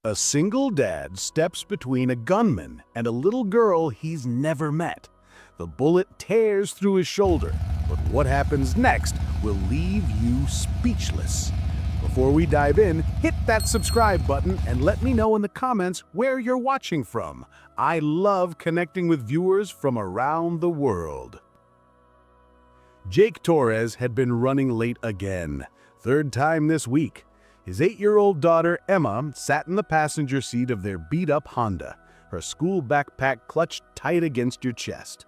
A single dad steps between a gunman and a little girl he's never met. The bullet tears through his shoulder, but what happens next will leave you speechless. Before we dive in, hit that subscribe button and let me know in the comments where you're watching from. I love connecting with viewers from around the world. Jake Torres had been running late again, third time this week. His 8-year-old daughter, Emma, sat in the passenger seat of their beat-up Honda, her school backpack clutched tight against your chest.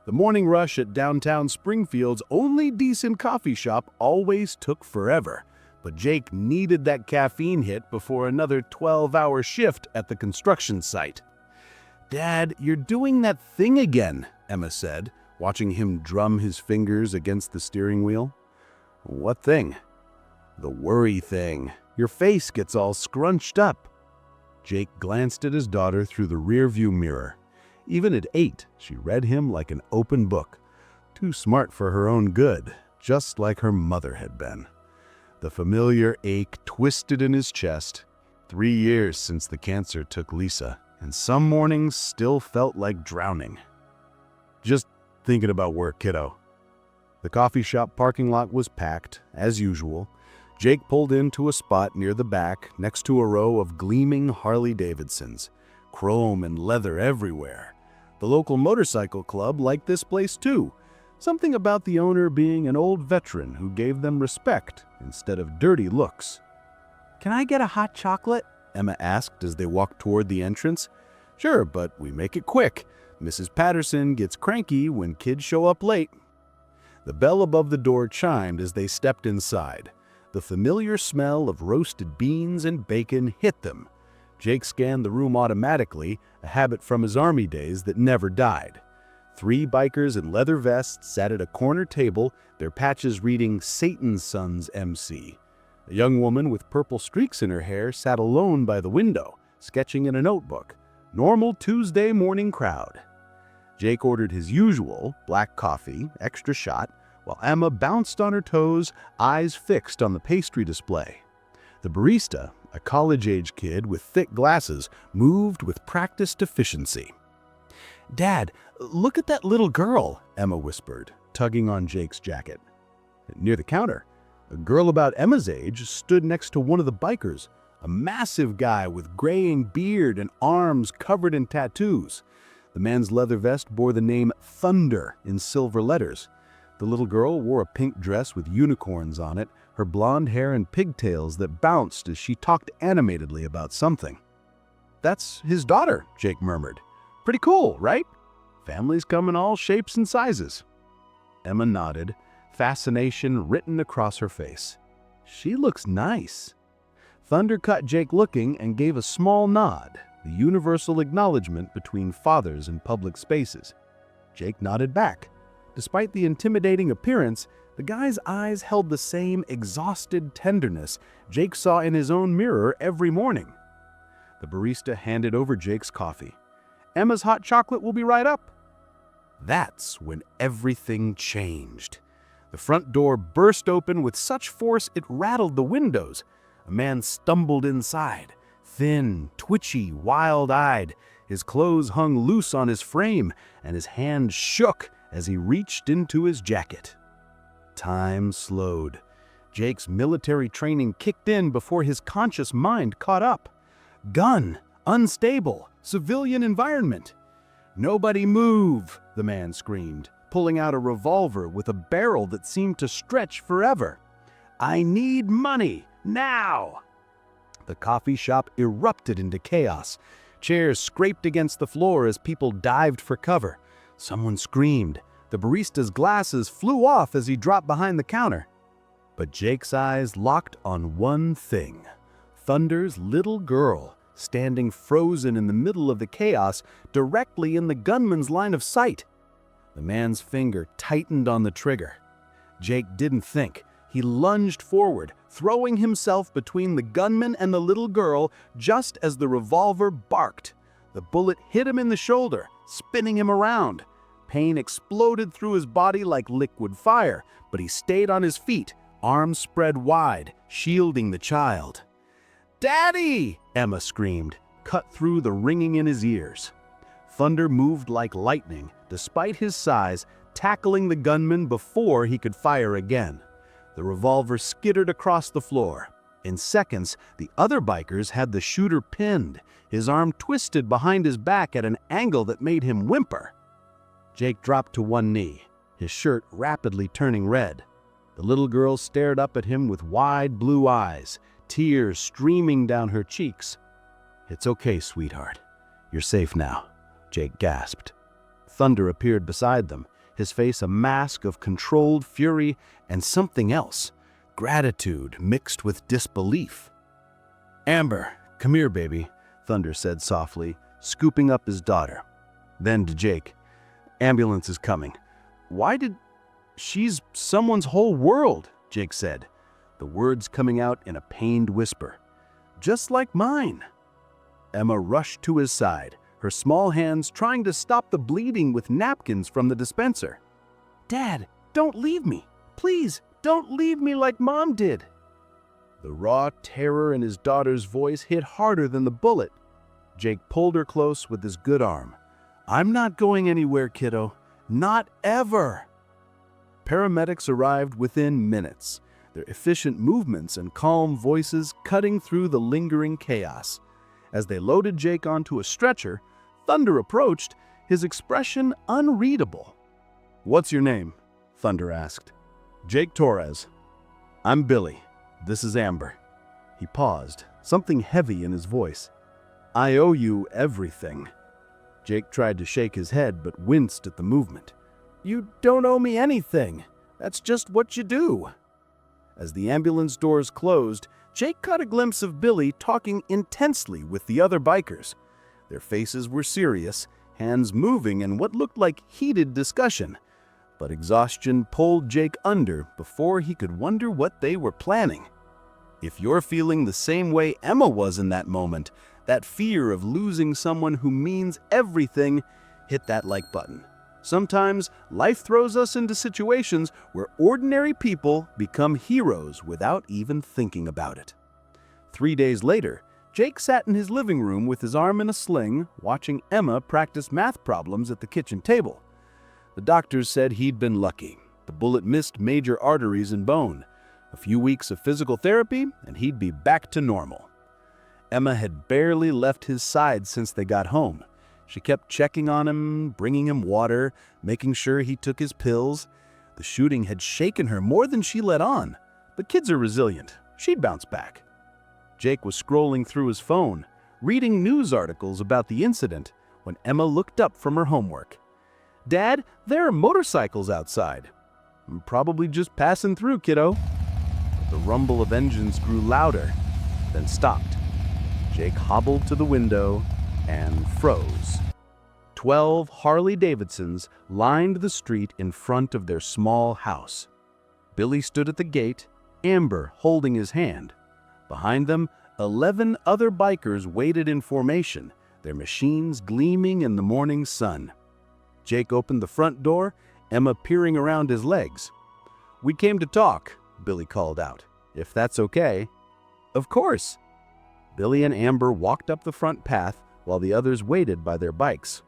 The morning rush at downtown Springfield's only decent coffee shop always took forever, but Jake needed that caffeine hit before another 12-hour shift at the construction site. "Dad, you're doing that thing again," Emma said, watching him drum his fingers against the steering wheel. "What thing?" "The worry thing. Your face gets all scrunched up." Jake glanced at his daughter through the rearview mirror. Even at 8, she read him like an open book. Too smart for her own good, just like her mother had been. The familiar ache twisted in his chest. 3 years since the cancer took Lisa, and some mornings still felt like drowning. "Just thinking about work, kiddo." The coffee shop parking lot was packed, as usual. Jake pulled into a spot near the back, next to a row of gleaming Harley-Davidsons. Chrome and leather everywhere. The local motorcycle club liked this place too. Something about the owner being an old veteran who gave them respect instead of dirty looks. "Can I get a hot chocolate?" Emma asked as they walked toward the entrance. "Sure, but we make it quick. Mrs. Patterson gets cranky when kids show up late." The bell above the door chimed as they stepped inside. The familiar smell of roasted beans and bacon hit them. Jake scanned the room automatically, a habit from his army days that never died. 3 bikers in leather vests sat at a corner table, their patches reading "Satan's Sons MC." A young woman with purple streaks in her hair sat alone by the window, sketching in a notebook. Normal Tuesday morning crowd. Jake ordered his usual, black coffee, extra shot, while Emma bounced on her toes, eyes fixed on the pastry display. The barista, a college-age kid with thick glasses, moved with practiced efficiency. "Dad, look at that little girl," Emma whispered, tugging on Jake's jacket. Near the counter, a girl about Emma's age stood next to one of the bikers, a massive guy with graying beard and arms covered in tattoos. The man's leather vest bore the name Thunder in silver letters. The little girl wore a pink dress with unicorns on it, her blonde hair and pigtails that bounced as she talked animatedly about something. "That's his daughter," Jake murmured. "Pretty cool, right? Families come in all shapes and sizes." Emma nodded, fascination written across her face. "She looks nice." Thunder caught Jake looking and gave a small nod, the universal acknowledgement between fathers in public spaces. Jake nodded back. Despite the intimidating appearance, the guy's eyes held the same exhausted tenderness Jake saw in his own mirror every morning. The barista handed over Jake's coffee. "Emma's hot chocolate will be right up." That's when everything changed. The front door burst open with such force it rattled the windows. A man stumbled inside, thin, twitchy, wild-eyed. His clothes hung loose on his frame, and his hand shook as he reached into his jacket. Time slowed. Jake's military training kicked in before his conscious mind caught up. Gun, unstable, civilian environment. "Nobody move," the man screamed, pulling out a revolver with a barrel that seemed to stretch forever. "I need money, now!" The coffee shop erupted into chaos. Chairs scraped against the floor as people dived for cover. Someone screamed. The barista's glasses flew off as he dropped behind the counter. But Jake's eyes locked on one thing. Thunder's little girl, standing frozen in the middle of the chaos, directly in the gunman's line of sight. The man's finger tightened on the trigger. Jake didn't think. He lunged forward, throwing himself between the gunman and the little girl just as the revolver barked. The bullet hit him in the shoulder, spinning him around. Pain exploded through his body like liquid fire, but he stayed on his feet, arms spread wide, shielding the child. "Daddy!" Emma screamed, cut through the ringing in his ears. Thunder moved like lightning, despite his size, tackling the gunman before he could fire again. The revolver skittered across the floor. In seconds, the other bikers had the shooter pinned, his arm twisted behind his back at an angle that made him whimper. Jake dropped to one knee, his shirt rapidly turning red. The little girl stared up at him with wide blue eyes, tears streaming down her cheeks. "It's okay, sweetheart. You're safe now," Jake gasped. Thunder appeared beside them, his face a mask of controlled fury and something else, gratitude mixed with disbelief. "Amber, come here, baby," Thunder said softly, scooping up his daughter. Then to Jake, "Ambulance is coming." "Why did—" "She's someone's whole world," Jake said, the words coming out in a pained whisper. "Just like mine." Emma rushed to his side, her small hands trying to stop the bleeding with napkins from the dispenser. "Dad, don't leave me. Please, don't leave me like Mom did." The raw terror in his daughter's voice hit harder than the bullet. Jake pulled her close with his good arm. "I'm not going anywhere, kiddo. Not ever." Paramedics arrived within minutes, their efficient movements and calm voices cutting through the lingering chaos. As they loaded Jake onto a stretcher, Thunder approached, his expression unreadable. "What's your name?" Thunder asked. "Jake Torres." "I'm Billy. This is Amber." He paused, something heavy in his voice. "I owe you everything." Jake tried to shake his head but winced at the movement. "You don't owe me anything. That's just what you do." As the ambulance doors closed, Jake caught a glimpse of Billy talking intensely with the other bikers. Their faces were serious, hands moving in what looked like heated discussion. But exhaustion pulled Jake under before he could wonder what they were planning. If you're feeling the same way Emma was in that moment, that fear of losing someone who means everything, hit that like button. Sometimes life throws us into situations where ordinary people become heroes without even thinking about it. 3 days later, Jake sat in his living room with his arm in a sling, watching Emma practice math problems at the kitchen table. The doctors said he'd been lucky. The bullet missed major arteries and bone. A few weeks of physical therapy, and he'd be back to normal. Emma had barely left his side since they got home. She kept checking on him, bringing him water, making sure he took his pills. The shooting had shaken her more than she let on, but kids are resilient. She'd bounce back. Jake was scrolling through his phone, reading news articles about the incident, when Emma looked up from her homework. "Dad, there are motorcycles outside." "I'm probably just passing through, kiddo." But the rumble of engines grew louder, then stopped. Jake hobbled to the window and froze. 12 Harley-Davidsons lined the street in front of their small house. Billy stood at the gate, Amber holding his hand. Behind them, 11 other bikers waited in formation, their machines gleaming in the morning sun. Jake opened the front door, Emma peering around his legs. "We came to talk," Billy called out. "If that's okay." "Of course." Billy and Amber walked up the front path while the others waited by their bikes.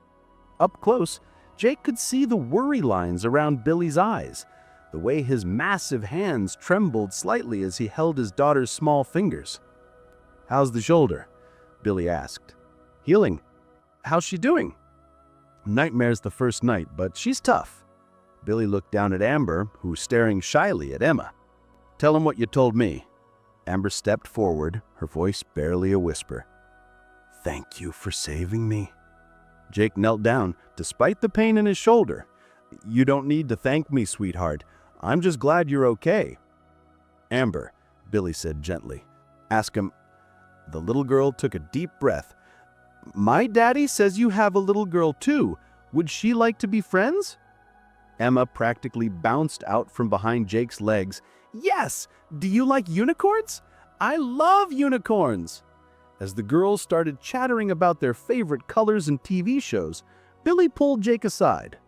Up close, Jake could see the worry lines around Billy's eyes, the way his massive hands trembled slightly as he held his daughter's small fingers. "How's the shoulder?" Billy asked. "Healing. How's she doing?" "Nightmares the first night, but she's tough." Billy looked down at Amber, who was staring shyly at Emma. "Tell him what you told me." Amber stepped forward, her voice barely a whisper. "Thank you for saving me." Jake knelt down, despite the pain in his shoulder. "You don't need to thank me, sweetheart. I'm just glad you're okay." "Amber," Billy said gently, "ask him." The little girl took a deep breath. "My daddy says you have a little girl too. Would she like to be friends?" Emma practically bounced out from behind Jake's legs. "Yes! Do you like unicorns? I love unicorns!" As the girls started chattering about their favorite colors and TV shows, Billy pulled Jake aside.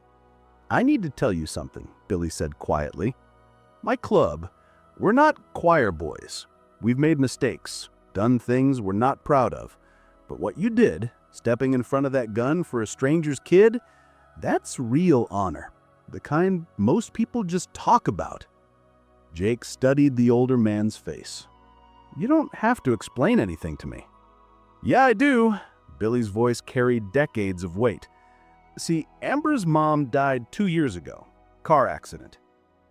"I need to tell you something," Billy said quietly. "My club, we're not choir boys. We've made mistakes. done things we're not proud of. But what you did, stepping in front of that gun for a stranger's kid, that's real honor. The kind most people just talk about. Jake studied the older man's face. You don't have to explain anything to me. Yeah, I do. Billy's voice carried decades of weight. See, Amber's mom died 2 years ago. Car accident.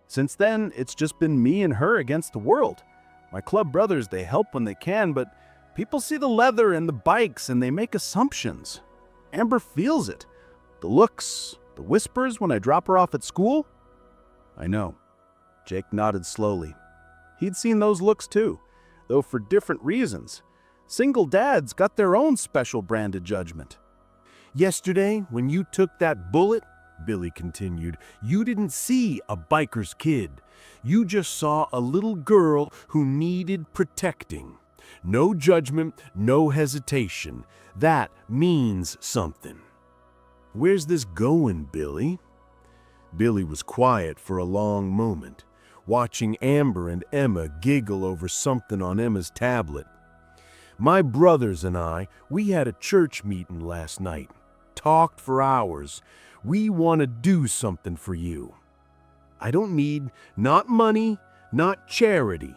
Since then, it's just been me and her against the world. My club brothers, they help when they can, but people see the leather and the bikes and they make assumptions. Amber feels it. The looks, the whispers when I drop her off at school. I know. Jake nodded slowly. He'd seen those looks too, though for different reasons. Single dads got their own special brand of judgment. Yesterday, when you took that bullet, Billy continued, you didn't see a biker's kid. You just saw a little girl who needed protecting. No judgment, no hesitation. That means something. Where's this going, Billy? Billy was quiet for a long moment, watching Amber and Emma giggle over something on Emma's tablet. My brothers and I, we had a church meeting last night. Talked for hours. We want to do something for you. I don't need not money, not charity.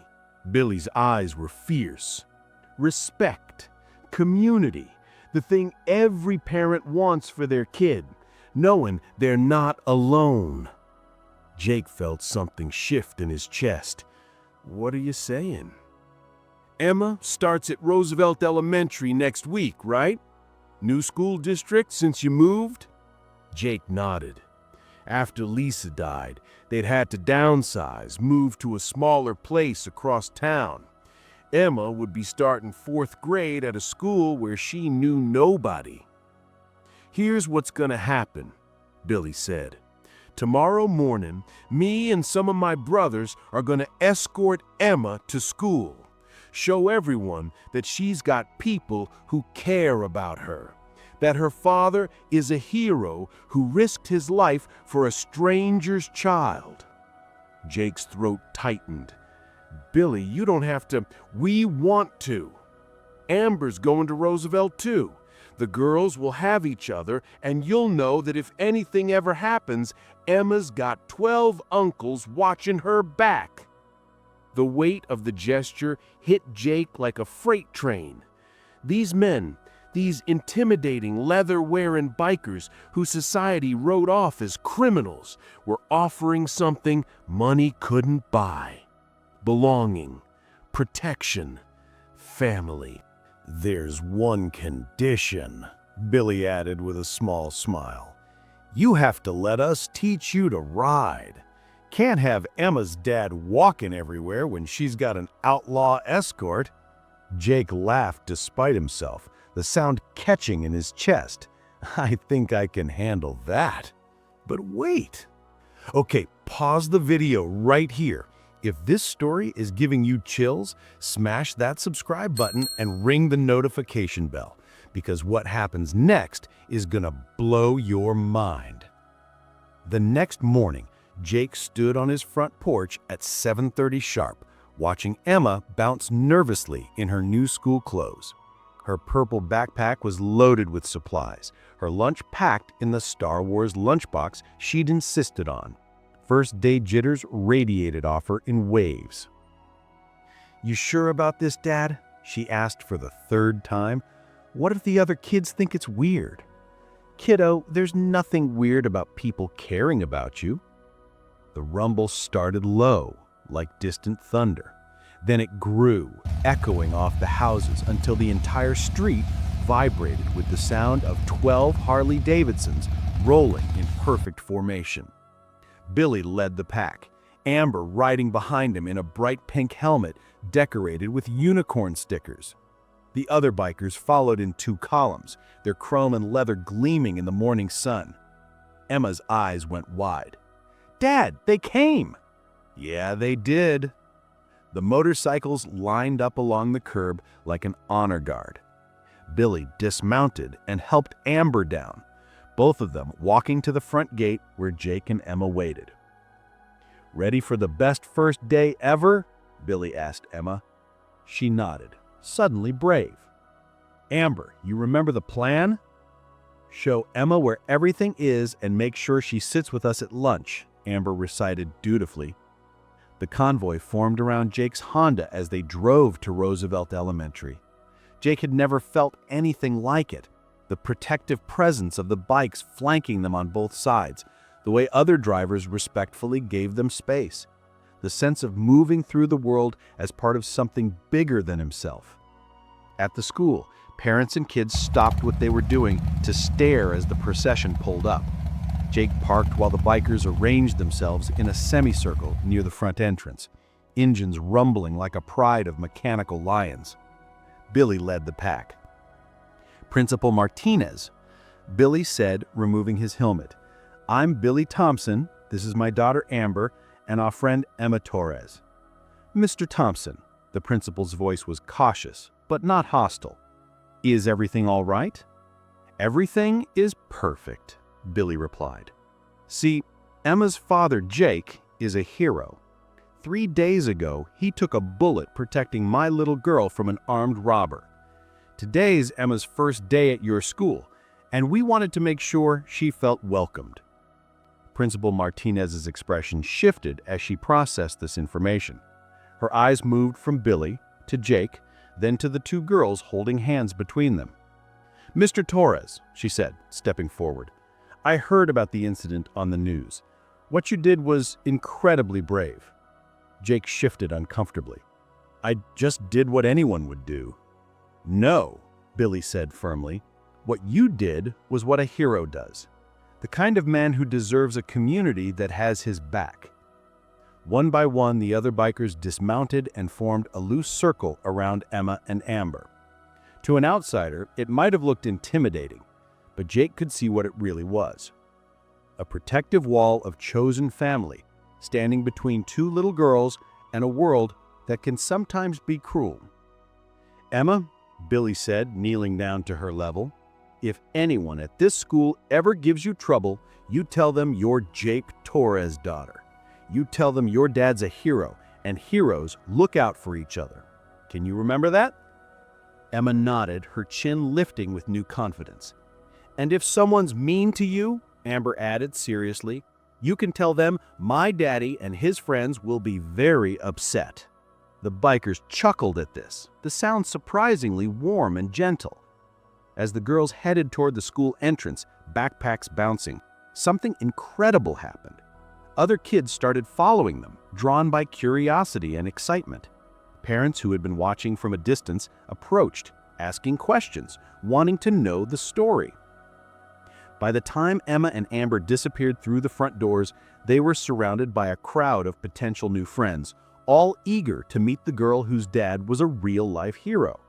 Billy's eyes were fierce. Respect, community, the thing every parent wants for their kid, knowing they're not alone. Jake felt something shift in his chest. What are you saying? Emma starts at Roosevelt Elementary next week, right? New school district since you moved? Jake nodded. After Lisa died, they'd had to downsize, move to a smaller place across town. Emma would be starting 4th grade at a school where she knew nobody. Here's what's gonna happen, Billy said. Tomorrow morning, me and some of my brothers are gonna escort Emma to school. Show everyone that she's got people who care about her. That her father is a hero who risked his life for a stranger's child. Jake's throat tightened. Billy, you don't have to. We want to. Amber's going to Roosevelt too. The girls will have each other, and you'll know that if anything ever happens, Emma's got 12 uncles watching her back. The weight of the gesture hit Jake like a freight train. These men, these intimidating leather-wearing bikers who society wrote off as criminals, were offering something money couldn't buy. Belonging, protection, family. There's one condition, Billy added with a small smile. You have to let us teach you to ride. Can't have Emma's dad walking everywhere when she's got an outlaw escort. Jake laughed despite himself, the sound catching in his chest. I think I can handle that. But wait. Okay, pause the video right here. If this story is giving you chills, smash that subscribe button and ring the notification bell, because what happens next is gonna blow your mind. The next morning, Jake stood on his front porch at 7:30 sharp, watching Emma bounce nervously in her new school clothes. Her purple backpack was loaded with supplies, her lunch packed in the Star Wars lunchbox she'd insisted on. First day jitters radiated off her in waves. You sure about this, Dad? She asked for the 3rd time. What if the other kids think it's weird? Kiddo, there's nothing weird about people caring about you. The rumble started low, like distant thunder. Then it grew, echoing off the houses until the entire street vibrated with the sound of 12 Harley-Davidsons rolling in perfect formation. Billy led the pack, Amber riding behind him in a bright pink helmet decorated with unicorn stickers. The other bikers followed in 2 columns, their chrome and leather gleaming in the morning sun. Emma's eyes went wide. Dad, they came! Yeah, they did. The motorcycles lined up along the curb like an honor guard. Billy dismounted and helped Amber down, both of them walking to the front gate where Jake and Emma waited. Ready for the best first day ever? Billy asked Emma. She nodded, suddenly brave. "Amber, you remember the plan? Show Emma where everything is and make sure she sits with us at lunch," Amber recited dutifully. The convoy formed around Jake's Honda as they drove to Roosevelt Elementary. Jake had never felt anything like it. The protective presence of the bikes flanking them on both sides, the way other drivers respectfully gave them space. The sense of moving through the world as part of something bigger than himself. At the school, parents and kids stopped what they were doing to stare as the procession pulled up. Jake parked while the bikers arranged themselves in a semicircle near the front entrance, engines rumbling like a pride of mechanical lions. Billy led the pack. "Principal Martinez," Billy said, removing his helmet. "I'm Billy Thompson, this is my daughter Amber, and our friend Emma Torres." "Mr. Thompson," the principal's voice was cautious, but not hostile. "Is everything all right?" "Everything is perfect," Billy replied. "See, Emma's father, Jake, is a hero. 3 days ago, he took a bullet protecting my little girl from an armed robber. Today's Emma's first day at your school, and we wanted to make sure she felt welcomed." Principal Martinez's expression shifted as she processed this information. Her eyes moved from Billy to Jake, then to the two girls holding hands between them. "Mr. Torres," she said, stepping forward, "I heard about the incident on the news. What you did was incredibly brave." Jake shifted uncomfortably. "I just did what anyone would do." "No," Billy said firmly. "What you did was what a hero does. The kind of man who deserves a community that has his back." One by one, the other bikers dismounted and formed a loose circle around Emma and Amber. To an outsider, it might have looked intimidating, but Jake could see what it really was. A protective wall of chosen family, standing between two little girls and a world that can sometimes be cruel. "Emma," Billy said, kneeling down to her level, "if anyone at this school ever gives you trouble, you tell them you're Jake Torres' daughter. You tell them your dad's a hero, and heroes look out for each other. Can you remember that?" Emma nodded, her chin lifting with new confidence. "And if someone's mean to you," Amber added seriously, "you can tell them my daddy and his friends will be very upset." The bikers chuckled at this, the sound surprisingly warm and gentle. As the girls headed toward the school entrance, backpacks bouncing, something incredible happened. Other kids started following them, drawn by curiosity and excitement. Parents who had been watching from a distance approached, asking questions, wanting to know the story. By the time Emma and Amber disappeared through the front doors, they were surrounded by a crowd of potential new friends, all eager to meet the girl whose dad was a real-life hero.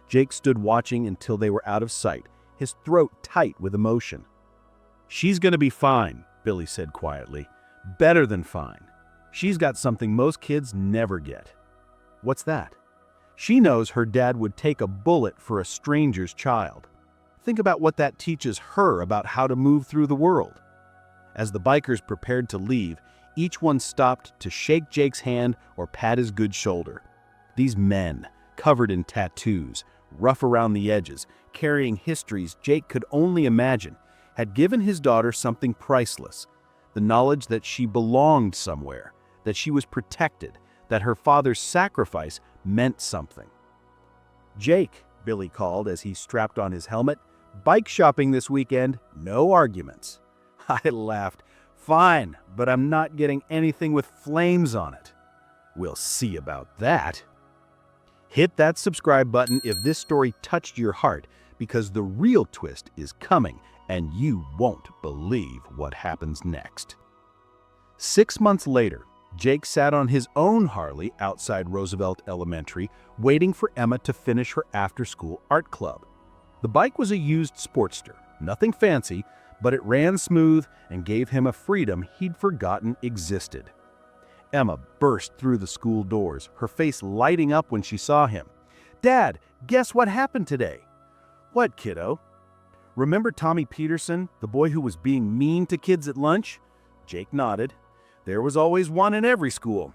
Jake stood watching until they were out of sight, his throat tight with emotion. "She's gonna be fine," Billy said quietly. "Better than fine. She's got something most kids never get." "What's that?" "She knows her dad would take a bullet for a stranger's child. Think about what that teaches her about how to move through the world." As the bikers prepared to leave, each one stopped to shake Jake's hand or pat his good shoulder. These men, covered in tattoos, rough around the edges, carrying histories Jake could only imagine, had given his daughter something priceless. The knowledge that she belonged somewhere, that she was protected, that her father's sacrifice meant something. "Jake," Billy called as he strapped on his helmet, "bike shopping this weekend, no arguments." I laughed. "Fine, but I'm not getting anything with flames on it." "We'll see about that." Hit that subscribe button if this story touched your heart, because the real twist is coming and you won't believe what happens next. 6 months later, Jake sat on his own Harley outside Roosevelt Elementary, waiting for Emma to finish her after-school art club. The bike was a used Sportster, nothing fancy, but it ran smooth and gave him a freedom he'd forgotten existed. Emma burst through the school doors, her face lighting up when she saw him. "Dad, guess what happened today?" "What, kiddo?" "Remember Tommy Peterson, the boy who was being mean to kids at lunch?" Jake nodded. "There was always one in every school."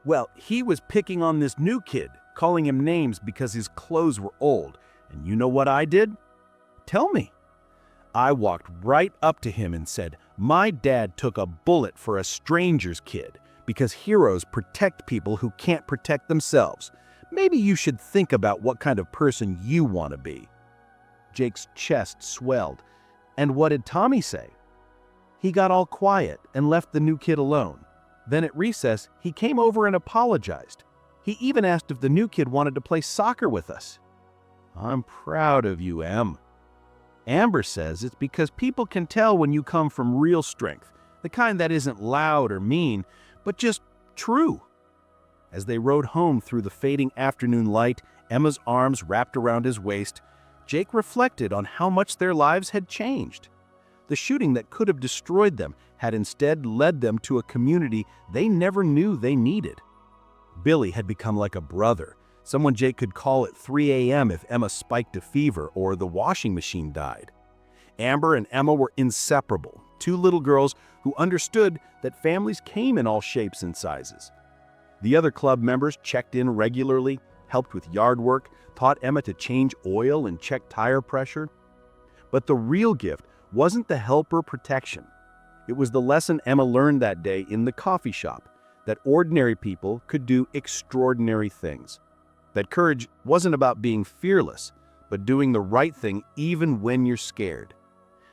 "Well, he was picking on this new kid, calling him names because his clothes were old. And you know what I did? Tell me. I walked right up to him and said, "My dad took a bullet for a stranger's kid because heroes protect people who can't protect themselves. Maybe you should think about what kind of person you want to be." Jake's chest swelled. And what did Tommy say? He got all quiet and left the new kid alone. Then at recess, he came over and apologized. He even asked if the new kid wanted to play soccer with us. "I'm proud of you, Em." Amber says it's because people can tell when you come from real strength, the kind that isn't loud or mean, but just true. As they rode home through the fading afternoon light, Emma's arms wrapped around his waist, Jake reflected on how much their lives had changed. The shooting that could have destroyed them had instead led them to a community they never knew they needed. Billy had become like a brother, someone Jake could call at 3 a.m. if Emma spiked a fever or the washing machine died. Amber and Emma were inseparable, two little girls who understood that families came in all shapes and sizes. The other club members checked in regularly, helped with yard work, taught Emma to change oil and check tire pressure. But the real gift wasn't the help or protection. It was the lesson Emma learned that day in the coffee shop, that ordinary people could do extraordinary things. That courage wasn't about being fearless, but doing the right thing even when you're scared.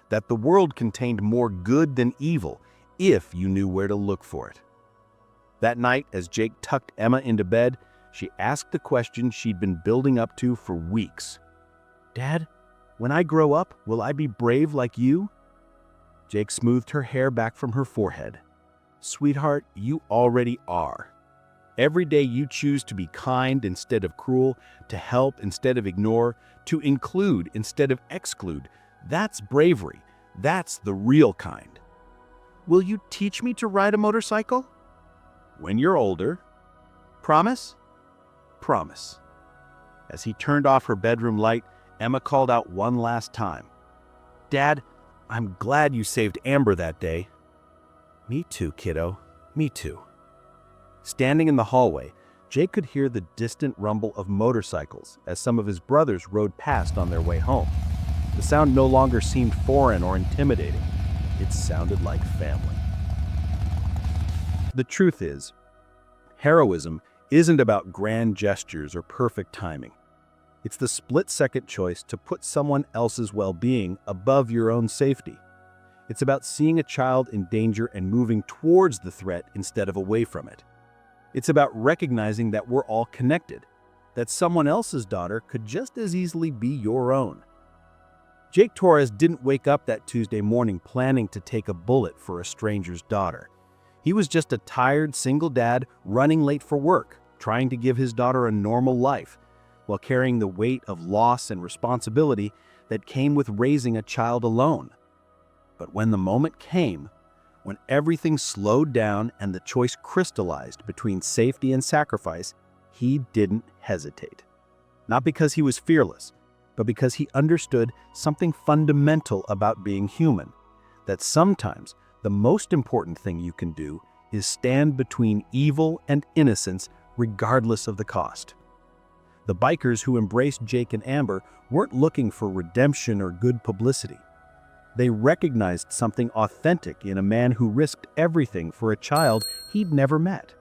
That the world contained more good than evil if you knew where to look for it. That night, as Jake tucked Emma into bed, she asked the question she'd been building up to for weeks. "Dad, when I grow up, will I be brave like you?" Jake smoothed her hair back from her forehead. "Sweetheart, you already are. Every day you choose to be kind instead of cruel, to help instead of ignore, to include instead of exclude. That's bravery. That's the real kind. Will you teach me to ride a motorcycle?" "When you're older." "Promise?" "Promise." As he turned off her bedroom light, Emma called out one last time. "Dad, I'm glad you saved Amber that day." "Me too, kiddo. Me too." Standing in the hallway, Jake could hear the distant rumble of motorcycles as some of his brothers rode past on their way home. The sound no longer seemed foreign or intimidating. It sounded like family. The truth is, heroism isn't about grand gestures or perfect timing. It's the split-second choice to put someone else's well-being above your own safety. It's about seeing a child in danger and moving towards the threat instead of away from it. It's about recognizing that we're all connected, that someone else's daughter could just as easily be your own. Jake Torres didn't wake up that Tuesday morning planning to take a bullet for a stranger's daughter. He was just a tired single dad running late for work, trying to give his daughter a normal life, while carrying the weight of loss and responsibility that came with raising a child alone. But when the moment came, when everything slowed down and the choice crystallized between safety and sacrifice, he didn't hesitate. Not because he was fearless, but because he understood something fundamental about being human, that sometimes the most important thing you can do is stand between evil and innocence regardless of the cost. The bikers who embraced Jake and Amber weren't looking for redemption or good publicity. They recognized something authentic in a man who risked everything for a child he'd never met.